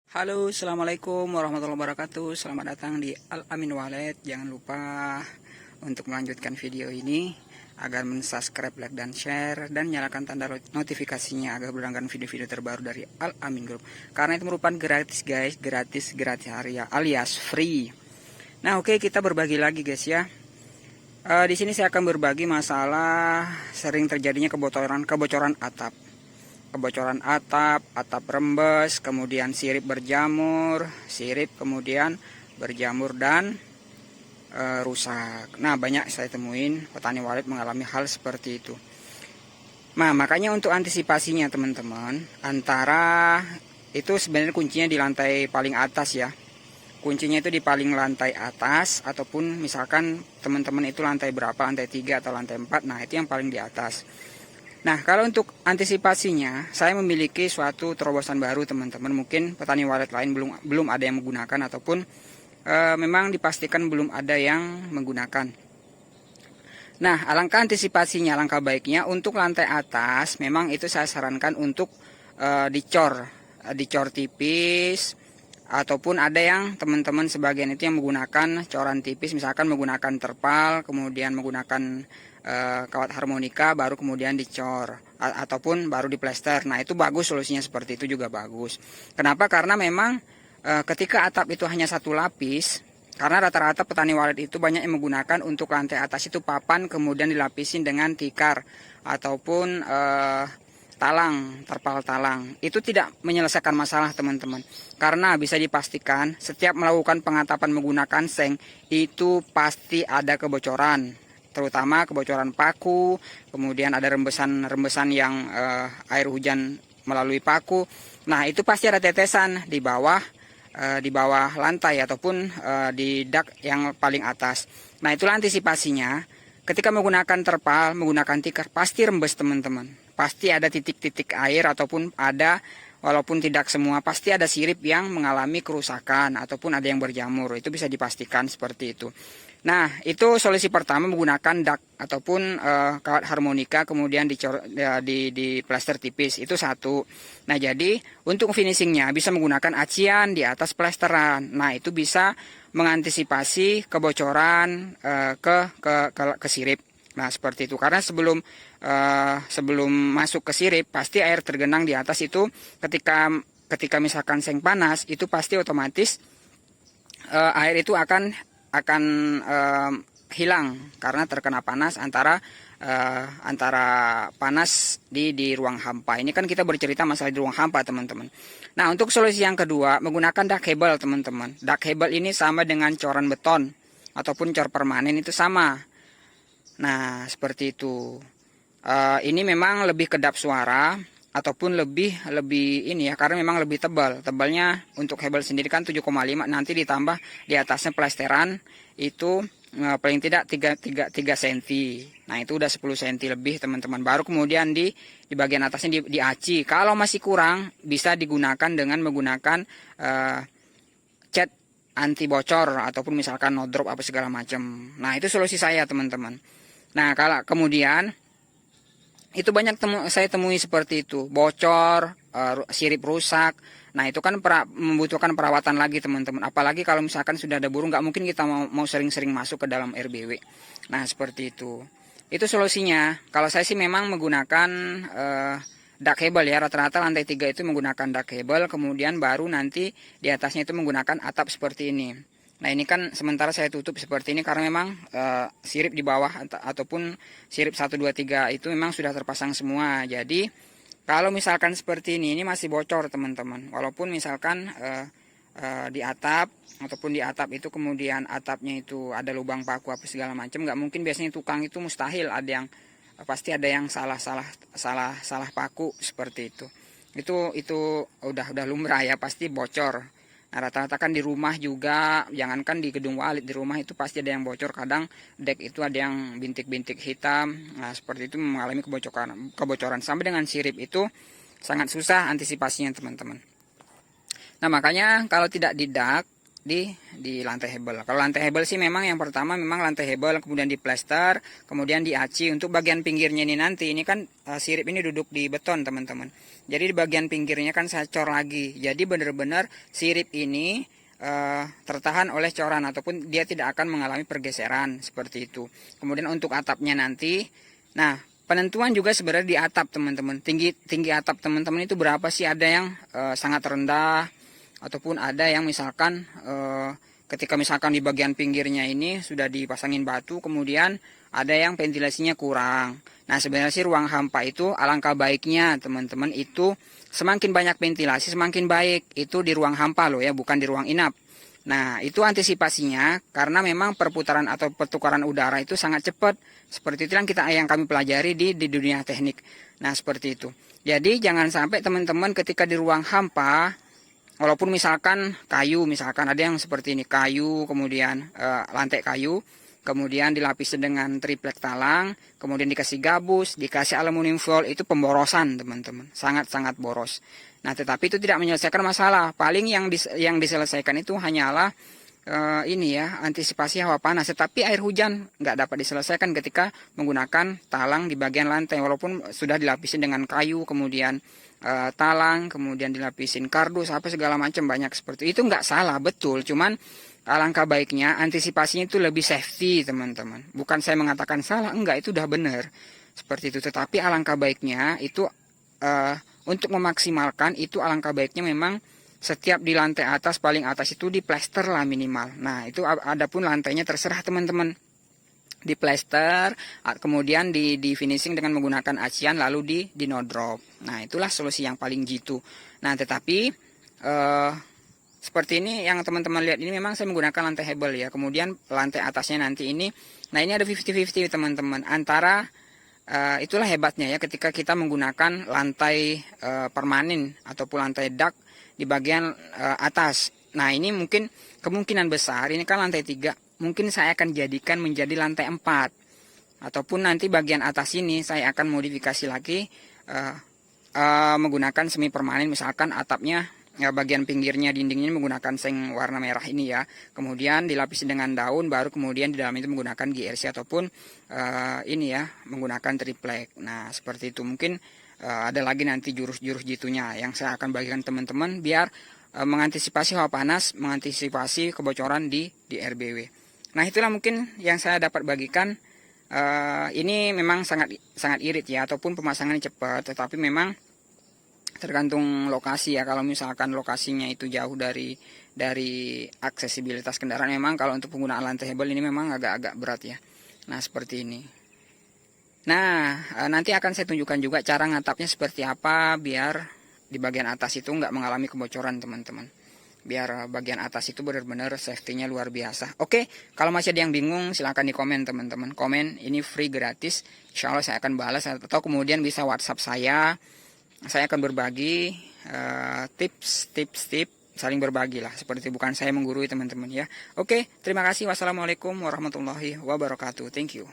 Halo, assalamualaikum warahmatullahi wabarakatuh. Selamat datang di Al Amin Wallet. Jangan lupa untuk melanjutkan video ini agar subscribe, like, dan share, dan nyalakan tanda notifikasinya agar berlangganan video-video terbaru dari Al Amin Group. Karena itu merupakan gratis, guys, gratis alias free. Nah, oke, kita berbagi lagi, guys, ya. Di sini saya akan berbagi masalah sering terjadinya kebocoran atap. Atap rembes, kemudian sirip kemudian berjamur dan rusak. Nah, banyak saya temuin petani walet mengalami hal seperti itu. Nah, makanya untuk antisipasinya teman-teman, antara itu sebenarnya kuncinya di lantai paling atas ya. Kuncinya itu di paling lantai atas, ataupun misalkan teman-teman itu lantai berapa, lantai 3 atau lantai 4, nah itu yang paling di atas. Nah, kalau untuk antisipasinya, saya memiliki suatu terobosan baru teman-teman. Mungkin petani walet lain belum ada yang menggunakan, ataupun memang dipastikan belum ada yang menggunakan. Nah, alangkah antisipasinya, alangkah baiknya untuk lantai atas, memang itu saya sarankan untuk dicor tipis, ataupun ada yang teman-teman sebagian itu yang menggunakan coran tipis, misalkan menggunakan terpal, kemudian menggunakan kawat harmonika, baru kemudian dicor ataupun baru diplester. Nah, itu bagus, solusinya seperti itu juga bagus. Kenapa? Karena memang ketika atap itu hanya satu lapis, karena rata-rata petani walet itu banyak yang menggunakan untuk lantai atas itu papan, kemudian dilapisin dengan tikar ataupun terpal talang. Itu tidak menyelesaikan masalah teman-teman, karena bisa dipastikan setiap melakukan pengatapan menggunakan seng itu pasti ada kebocoran, terutama kebocoran paku, kemudian ada rembesan yang air hujan melalui paku. Nah, itu pasti ada tetesan di bawah lantai ataupun di dak yang paling atas. Nah, itulah antisipasinya. Ketika menggunakan terpal, menggunakan tikar, pasti rembes teman-teman. Pasti ada titik-titik air, ataupun ada, walaupun tidak semua, pasti ada sirip yang mengalami kerusakan ataupun ada yang berjamur. Itu bisa dipastikan seperti itu. Nah, itu solusi pertama, menggunakan dak ataupun kawat harmonika, kemudian di plester tipis. Itu satu. Nah, jadi untuk finishingnya bisa menggunakan acian di atas plesteran. Nah, itu bisa mengantisipasi kebocoran ke sirip. Nah, seperti itu. Karena sebelum masuk ke sirip, pasti air tergenang di atas itu. Ketika misalkan seng panas, itu pasti otomatis air itu akan hilang karena terkena panas, antara panas di ruang hampa. Ini kan kita bercerita masalah di ruang hampa teman-teman. Nah, untuk solusi yang kedua, menggunakan dak hebel teman-teman. Dak hebel ini sama dengan coran beton ataupun cor permanen, itu sama. Nah, seperti itu. Ini memang lebih kedap suara ataupun lebih ini ya, karena memang lebih tebal. Tebalnya untuk hebel sendiri kan 7,5, nanti ditambah di atasnya plesteran itu paling tidak 3 cm. Nah, itu udah 10 cm lebih teman-teman. Baru kemudian di bagian atasnya diaci. Kalau masih kurang, bisa digunakan dengan menggunakan cat anti bocor ataupun misalkan no drop apa segala macam. Nah, itu solusi saya teman-teman. Nah, kalau kemudian itu banyak saya temui seperti itu, bocor, sirip rusak. Nah, itu kan membutuhkan perawatan lagi teman-teman. Apalagi kalau misalkan sudah ada burung, nggak mungkin kita mau sering-sering masuk ke dalam RBW. Nah, seperti itu. Itu solusinya. Kalau saya sih memang menggunakan dak hebel ya. Rata-rata lantai 3 itu menggunakan dak hebel, kemudian baru nanti di atasnya itu menggunakan atap seperti ini. Nah, ini kan sementara saya tutup seperti ini karena memang sirip di bawah ataupun sirip 1, 2, 3 itu memang sudah terpasang semua. Jadi kalau misalkan seperti ini masih bocor teman-teman. Walaupun misalkan di atap ataupun di atap itu kemudian atapnya itu ada lubang paku apa segala macam, nggak mungkin, biasanya tukang itu mustahil ada yang pasti ada yang salah paku seperti itu. Itu udah lumrah ya, pasti bocor. Nah, rata-rata kan di rumah juga, jangankan di gedung walet, di rumah itu pasti ada yang bocor. Kadang dek itu ada yang bintik-bintik hitam. Nah, seperti itu mengalami kebocoran. Sampai dengan sirip itu sangat susah antisipasinya teman-teman. Nah, makanya kalau tidak di dak, di lantai hebel. Kalau lantai hebel sih memang yang pertama memang lantai hebel, kemudian di plester, kemudian di aci. Untuk bagian pinggirnya ini nanti ini kan sirip ini duduk di beton teman-teman. Jadi di bagian pinggirnya kan saya cor lagi. Jadi benar-benar sirip ini tertahan oleh coran ataupun dia tidak akan mengalami pergeseran seperti itu. Kemudian untuk atapnya nanti, nah penentuan juga sebenarnya di atap teman-teman. Tinggi atap teman-teman itu berapa sih? Ada yang sangat rendah ataupun ada yang misalkan ketika misalkan di bagian pinggirnya ini sudah dipasangin batu, kemudian ada yang ventilasinya kurang. Nah sebenarnya sih ruang hampa itu alangkah baiknya teman-teman itu semakin banyak ventilasi semakin baik. Itu di ruang hampa loh ya, bukan di ruang inap. Nah itu antisipasinya karena memang perputaran atau pertukaran udara itu sangat cepat. Seperti itu yang kami pelajari di dunia teknik. Nah seperti itu. Jadi jangan sampai teman-teman ketika di ruang hampa, walaupun misalkan kayu, misalkan ada yang seperti ini, kayu, kemudian lantai kayu, kemudian dilapisi dengan triplek talang, kemudian dikasih gabus, dikasih aluminium foil, itu pemborosan teman-teman, sangat-sangat boros. Nah tetapi itu tidak menyelesaikan masalah, paling yang diselesaikan itu hanyalah ini ya, antisipasi hawa panas, tetapi air hujan nggak dapat diselesaikan ketika menggunakan talang di bagian lantai, walaupun sudah dilapisi dengan kayu, kemudian talang, kemudian dilapisin kardus, apa segala macam banyak seperti itu, nggak salah, betul. Cuman alangkah baiknya antisipasinya itu lebih safety teman-teman. Bukan saya mengatakan salah, enggak, itu udah benar seperti itu. Tetapi alangkah baiknya itu untuk memaksimalkan itu alangkah baiknya memang setiap di lantai atas paling atas itu di plester lah minimal. Nah itu adapun lantainya terserah teman-teman. Di plester, kemudian di finishing dengan menggunakan acian, lalu di no drop. Nah itulah solusi yang paling jitu. Nah tetapi seperti ini yang teman-teman lihat ini memang saya menggunakan lantai hebel ya. Kemudian lantai atasnya nanti ini, nah ini ada 50-50 teman-teman. Antara itulah hebatnya ya ketika kita menggunakan lantai permanen ataupun lantai dak di bagian atas. Nah ini mungkin kemungkinan besar ini kan lantai 3. Mungkin saya akan jadikan menjadi lantai 4. Ataupun nanti bagian atas ini saya akan modifikasi lagi menggunakan semi permanen. Misalkan atapnya, ya, bagian pinggirnya dindingnya menggunakan seng warna merah ini ya. Kemudian dilapisi dengan daun, baru kemudian di dalam itu menggunakan GRC ataupun ini ya, menggunakan triplek. Nah seperti itu. Mungkin ada lagi nanti jurus-jurus jitunya yang saya akan bagikan teman-teman biar mengantisipasi hawa panas, mengantisipasi kebocoran di RBW. Nah itulah mungkin yang saya dapat bagikan. Ini memang sangat irit ya, ataupun pemasangannya cepat, tetapi memang tergantung lokasi ya. Kalau misalkan lokasinya itu jauh dari aksesibilitas kendaraan, memang kalau untuk penggunaan lantai hebel ini memang agak-agak berat ya. Nah seperti ini. Nah nanti akan saya tunjukkan juga cara ngatapnya seperti apa biar di bagian atas itu nggak mengalami kebocoran teman-teman. Biar bagian atas itu benar-benar safety-nya luar biasa. Oke, kalau masih ada yang bingung silahkan di komen teman-teman. Komen ini free gratis. Insya Allah saya akan balas, atau kemudian bisa WhatsApp saya. Saya akan berbagi tips, saling berbagi lah. Seperti bukan saya menggurui teman-teman ya. Oke, terima kasih. Wassalamualaikum warahmatullahi wabarakatuh. Thank you.